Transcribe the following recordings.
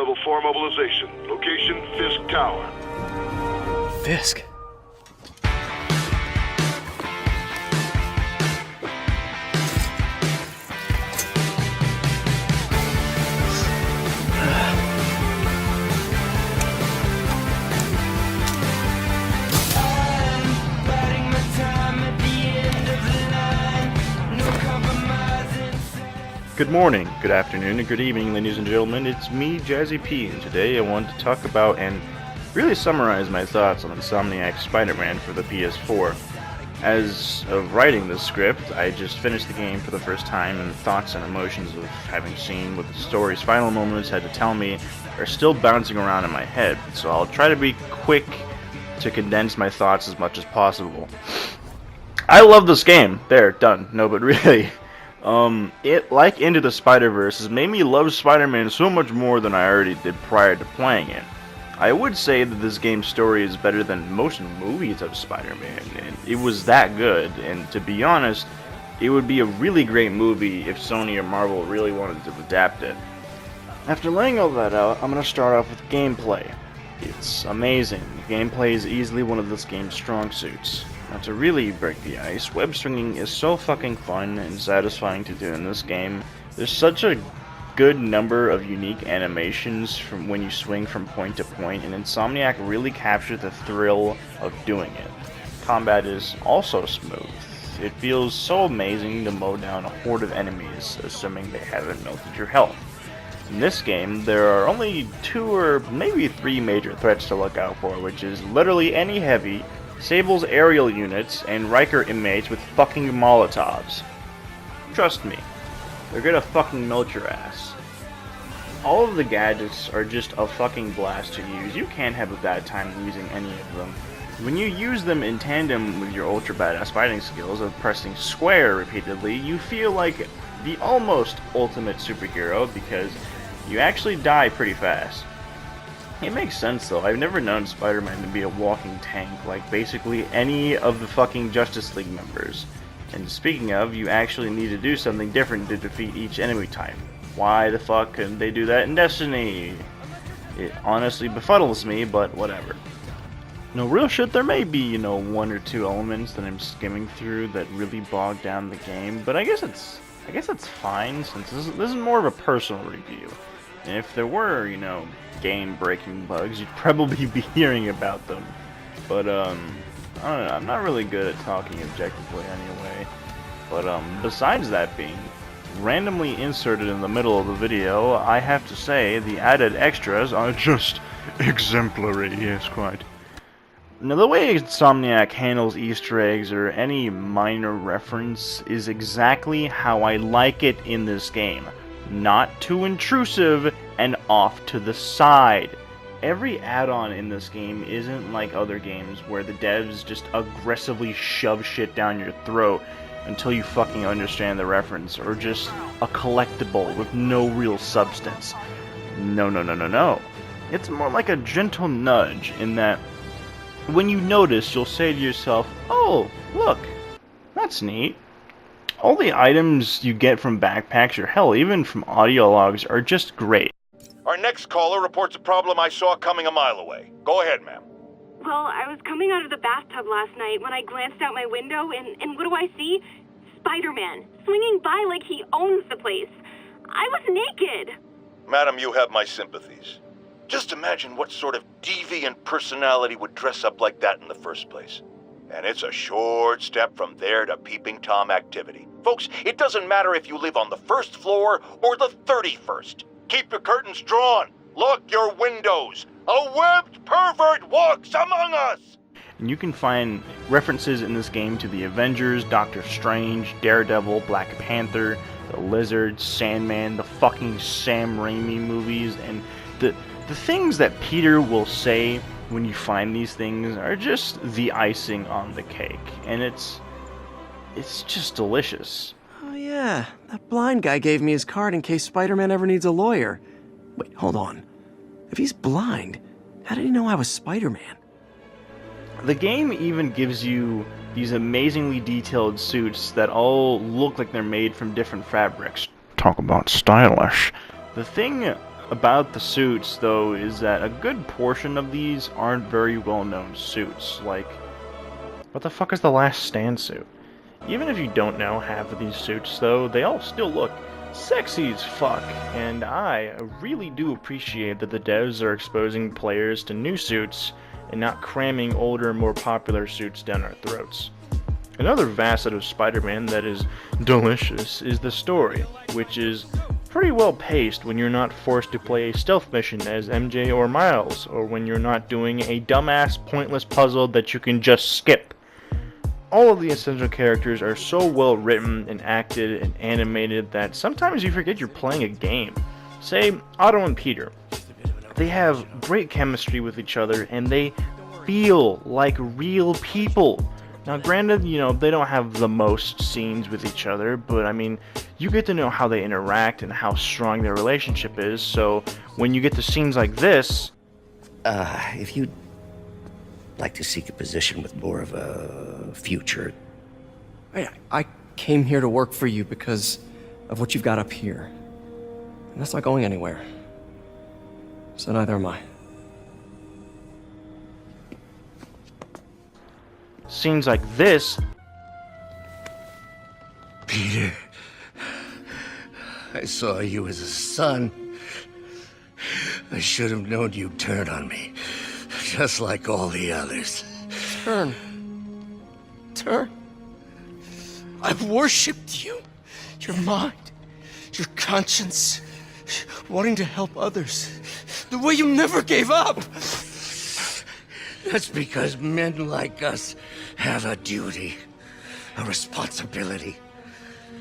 level 4 mobilization. Location, Fisk Tower. Fisk? Good morning, good afternoon, and good evening, ladies and gentlemen. It's me, Jazzy P, and today I want to talk about and really summarize my thoughts on Insomniac's Spider-Man for the Ps4. As of writing this script, I just finished the game for the first time, and thoughts and emotions of having seen what the story's final moments had to tell me are still bouncing around in my head, so I'll try to be quick to condense my thoughts as much as possible. I love this game. There, done. No, but really... It, like Into the Spider-Verse, has made me love Spider-Man so much more than I already did prior to playing it. I would say that this game's story is better than most movies of Spider-Man, and it was that good, and to be honest, it would be a really great movie if Sony or Marvel really wanted to adapt it. After laying all that out, I'm going to start off with gameplay. It's amazing. Gameplay is easily one of this game's strong suits. Now, to really break the ice, web swinging is so fucking fun and satisfying to do in this game. There's such a good number of unique animations from when you swing from point to point, and Insomniac really captured the thrill of doing it. Combat is also smooth. It feels so amazing to mow down a horde of enemies, assuming they haven't melted your health. In this game, there are only 2 or maybe 3 major threats to look out for, which is literally any heavy, Sable's aerial units, and Riker inmates with fucking Molotovs. Trust me, they're gonna fucking melt your ass. All of the gadgets are just a fucking blast to use. You can't have a bad time using any of them. When you use them in tandem with your ultra badass fighting skills of pressing square repeatedly, you feel like the almost ultimate superhero because you actually die pretty fast. It makes sense though. I've never known Spider-Man to be a walking tank like basically any of the fucking Justice League members. And speaking of, you actually need to do something different to defeat each enemy type. Why the fuck couldn't they do that in Destiny? It honestly befuddles me, but whatever. No, real shit, there may be, 1 or 2 elements that I'm skimming through that really bog down the game, but I guess it's fine since this is more of a personal review. And if there were, game-breaking bugs, you'd probably be hearing about them. But, I don't know, I'm not really good at talking objectively anyway. But, besides that being randomly inserted in the middle of the video, I have to say the added extras are just exemplary, yes, quite. Now, the way Insomniac handles Easter eggs or any minor reference is exactly how I like it in this game. Not too intrusive and off to the side. Every add-on in this game isn't like other games where the devs just aggressively shove shit down your throat until you fucking understand the reference, or just a collectible with no real substance. No. It's more like a gentle nudge in that when you notice, you'll say to yourself, "Oh, look, that's neat." All the items you get from backpacks, or hell, even from audio logs, are just great. Our next caller reports a problem I saw coming a mile away. Go ahead, ma'am. Well, I was coming out of the bathtub last night when I glanced out my window, and what do I see? Spider-Man, swinging by like he owns the place. I was naked. Madam, you have my sympathies. Just imagine what sort of deviant personality would dress up like that in the first place. And it's a short step from there to peeping Tom activity. Folks, it doesn't matter if you live on the 1st floor or the 31st. Keep your curtains drawn. Lock your windows. A webbed pervert walks among us! And you can find references in this game to the Avengers, Doctor Strange, Daredevil, Black Panther, the Lizard, Sandman, the fucking Sam Raimi movies, and the things that Peter will say when you find these things are just the icing on the cake, and it's just delicious. Oh yeah, that blind guy gave me his card in case Spider-Man ever needs a lawyer. Wait, hold on. If he's blind, how did he know I was Spider-Man? The game even gives you these amazingly detailed suits that all look like they're made from different fabrics. Talk about stylish. The thing about the suits, though, is that a good portion of these aren't very well-known suits. Like, what the fuck is the Last Stand suit? Even if you don't know half of these suits, though, they all still look sexy as fuck, and I really do appreciate that the devs are exposing players to new suits and not cramming older, more popular suits down our throats. Another facet of Spider-Man that is delicious is the story, which is pretty well paced when you're not forced to play a stealth mission as MJ or Miles, or when you're not doing a dumbass, pointless puzzle that you can just skip. All of the essential characters are so well written and acted and animated that sometimes you forget you're playing a game. Say, Otto and Peter. They have great chemistry with each other and they feel like real people. Now granted, they don't have the most scenes with each other, but I mean, you get to know how they interact and how strong their relationship is, so when you get to scenes like this... If you'd like to seek a position with more of a future... I came here to work for you because of what you've got up here. And that's not going anywhere. So neither am I. Scenes like this... Peter, I saw you as a son. I should have known you'd turn on me, just like all the others. Turn. I've worshipped you. Your mind, your conscience, wanting to help others. The way you never gave up. That's because men like us have a duty, a responsibility,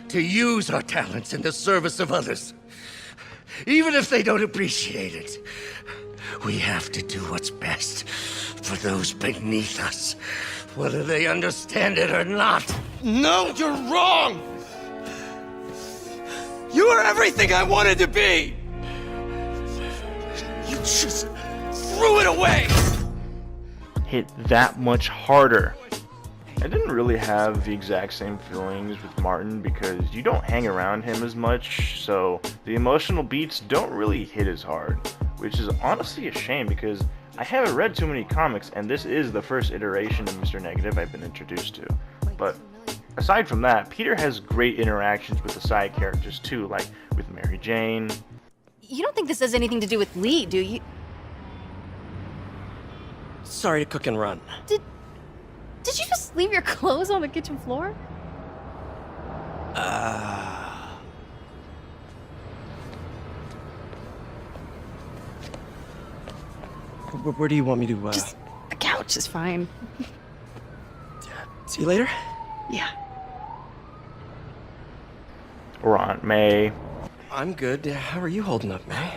to use our talents in the service of others. Even if they don't appreciate it, we have to do what's best for those beneath us, whether they understand it or not. No, you're wrong! You are everything I wanted to be! You just threw it away! Hit that much harder. I didn't really have the exact same feelings with Martin because you don't hang around him as much, so the emotional beats don't really hit as hard, which is honestly a shame because I haven't read too many comics and this is the first iteration of Mr. Negative I've been introduced to. But aside from that, Peter has great interactions with the side characters too, like with Mary Jane. You don't think this has anything to do with Lee, do you? Sorry to cook and run. Did you just leave your clothes on the kitchen floor? Where do you want me to, Just a couch is fine. See you later? Yeah. Or Aunt May. I'm good. How are you holding up, May?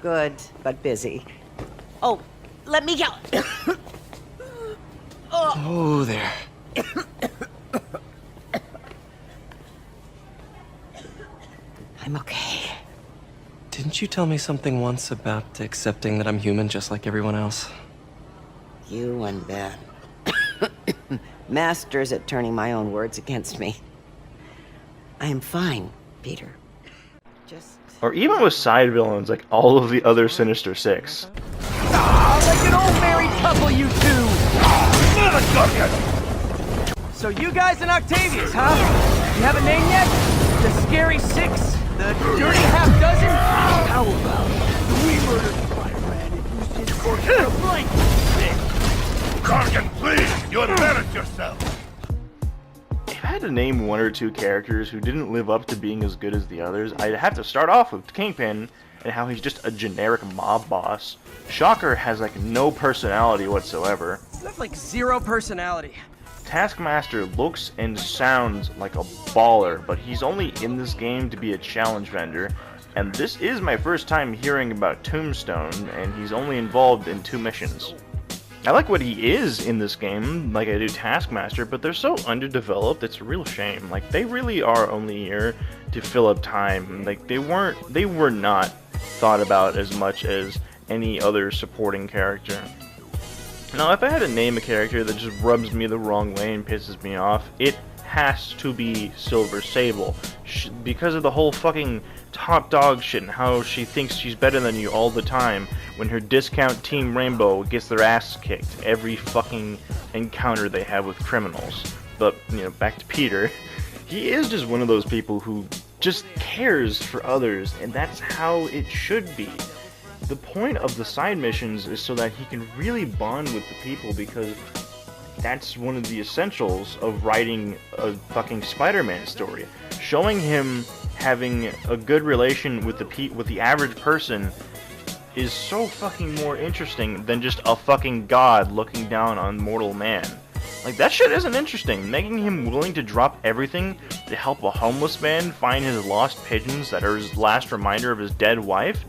Good, but busy. Oh, let me go. Oh, there. I'm okay. Didn't you tell me something once about accepting that I'm human just like everyone else? You and Ben. Masters at turning my own words against me. I am fine, Peter. Just... Or even with side villains like all of the other Sinister Six. Like an old married couple, you two! So you guys in Octavius, huh? You have a name yet? The Scary Six? The Dirty Half Dozen? How about we murdered Spider-Man and used his corpse for a blanket? Gargan, please! You embarrassed yourself! If I had to name one or two characters who didn't live up to being as good as the others, I'd have to start off with Kingpin and how he's just a generic mob boss. Shocker has like no personality whatsoever. You have like zero personality. Taskmaster looks and sounds like a baller, but he's only in this game to be a challenge vendor, and this is my first time hearing about Tombstone, and he's only involved in 2 missions. I like what he is in this game, like I do Taskmaster, but they're so underdeveloped, it's a real shame. Like, they really are only here to fill up time. Like, they were not thought about as much as any other supporting character. Now, if I had to name a character that just rubs me the wrong way and pisses me off, it has to be Silver Sable. Because of the whole fucking top dog shit and how she thinks she's better than you all the time when her discount Team Rainbow gets their ass kicked every fucking encounter they have with criminals. But, you know, back to Peter. He is just one of those people who just cares for others, and that's how it should be. The point of the side missions is so that he can really bond with the people, because that's one of the essentials of writing a fucking Spider-Man story. Showing him having a good relation with the average person is so fucking more interesting than just a fucking god looking down on mortal man. Like, that shit isn't interesting. Making him willing to drop everything to help a homeless man find his lost pigeons that are his last reminder of his dead wife?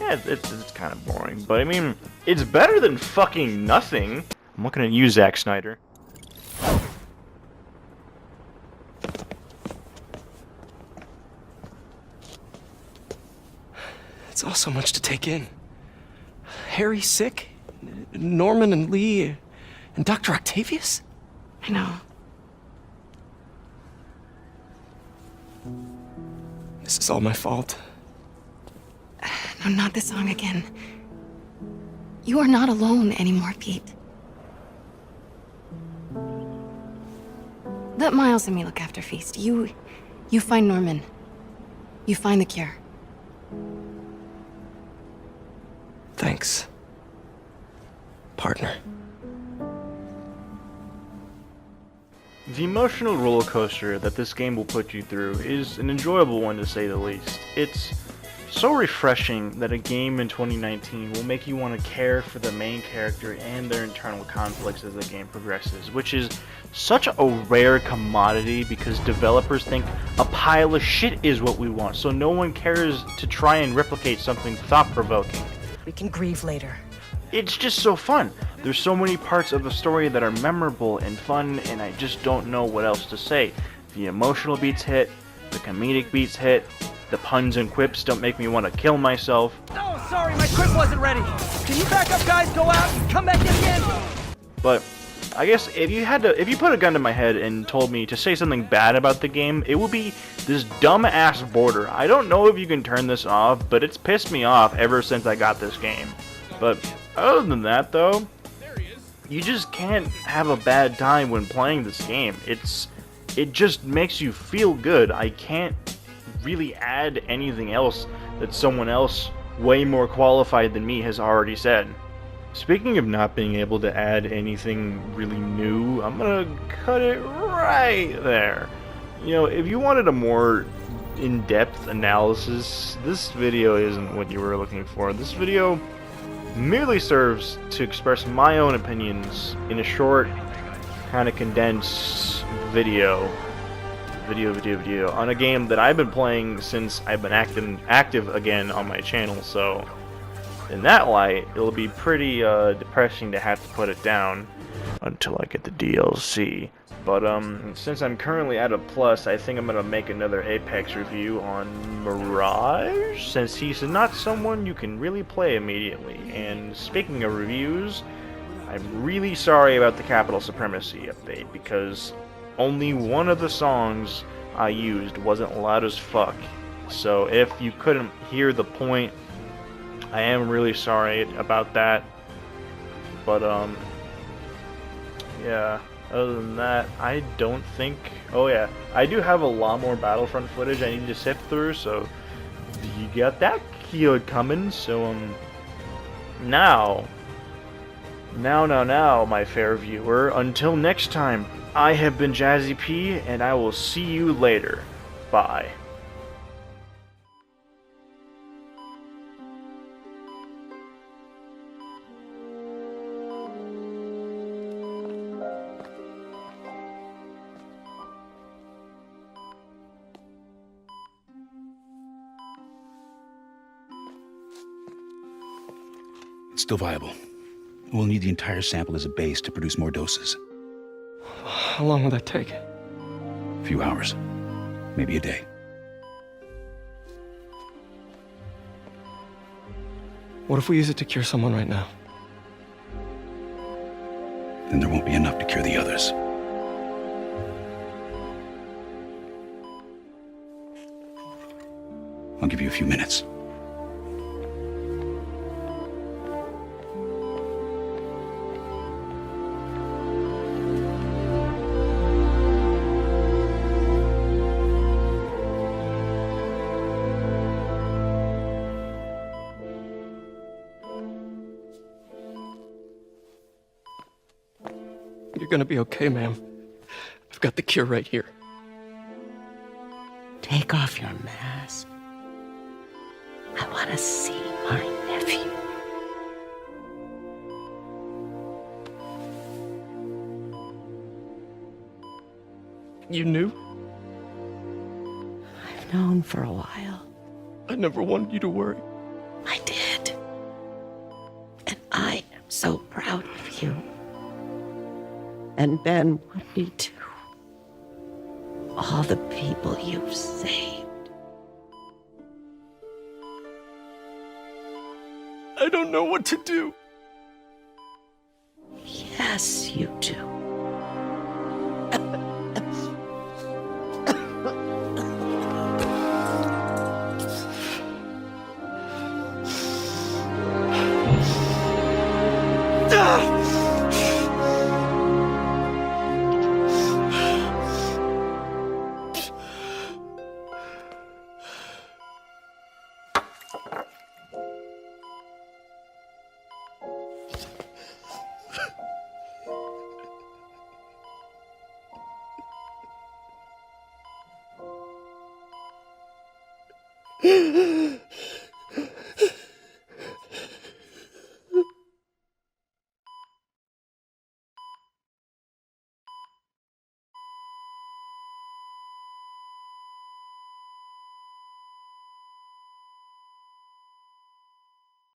Yeah, it's kind of boring. But, I mean, it's better than fucking nothing. I'm looking at you, Zack Snyder. It's all so much to take in. Harry's sick, Norman and Lee, and Dr. Octavius? I know. This is all my fault. No, not this song again. You are not alone anymore, Pete. Let Miles and me look after Feast. You find Norman. You find the cure. Thanks, partner. The emotional roller coaster that this game will put you through is an enjoyable one, to say the least. It's so refreshing that a game in 2019 will make you want to care for the main character and their internal conflicts as the game progresses, which is such a rare commodity because developers think a pile of shit is what we want, so no one cares to try and replicate something thought-provoking. We can grieve later. It's just so fun. There's so many parts of the story that are memorable and fun, and I just don't know what else to say. The emotional beats hit, the comedic beats hit, the puns and quips don't make me want to kill myself. Oh, sorry, my quip wasn't ready. Can you back up, guys? Go out and come back in again. But I guess if you put a gun to my head and told me to say something bad about the game, it would be this dumb-ass border. I don't know if you can turn this off, but it's pissed me off ever since I got this game. But other than that, though, you just can't have a bad time when playing this game. It just makes you feel good. I can't really add anything else that someone else way more qualified than me has already said. Speaking of not being able to add anything really new, I'm gonna cut it right there. You know, if you wanted a more in-depth analysis, this video isn't what you were looking for. This video merely serves to express my own opinions in a short, kind of condensed video on a game that I've been playing since I've been active again on my channel, so in that light, it'll be pretty depressing to have to put it down until I get the DLC. But since I'm currently at a plus, I think I'm gonna make another Apex review on Mirage, since he's not someone you can really play immediately. And speaking of reviews, I'm really sorry about the Capital Supremacy update, because only one of the songs I used wasn't loud as fuck. So if you couldn't hear the point, I am really sorry about that. But yeah, other than that, I don't think... Oh yeah, I do have a lot more Battlefront footage I need to sift through, so you got that coming. So now, my fair viewer, until next time, I have been Jazzy P, and I will see you later. Bye. It's still viable. We'll need the entire sample as a base to produce more doses. How long will that take? A few hours. Maybe a day. What if we use it to cure someone right now? Then there won't be enough to cure the others. I'll give you a few minutes. You're gonna be okay, ma'am. I've got the cure right here. Take off your mask. I want to see my nephew. You knew? I've known for a while. I never wanted you to worry. I did. And I am so proud of you. And Ben would be too. All the people you've saved. I don't know what to do. Yes, you do.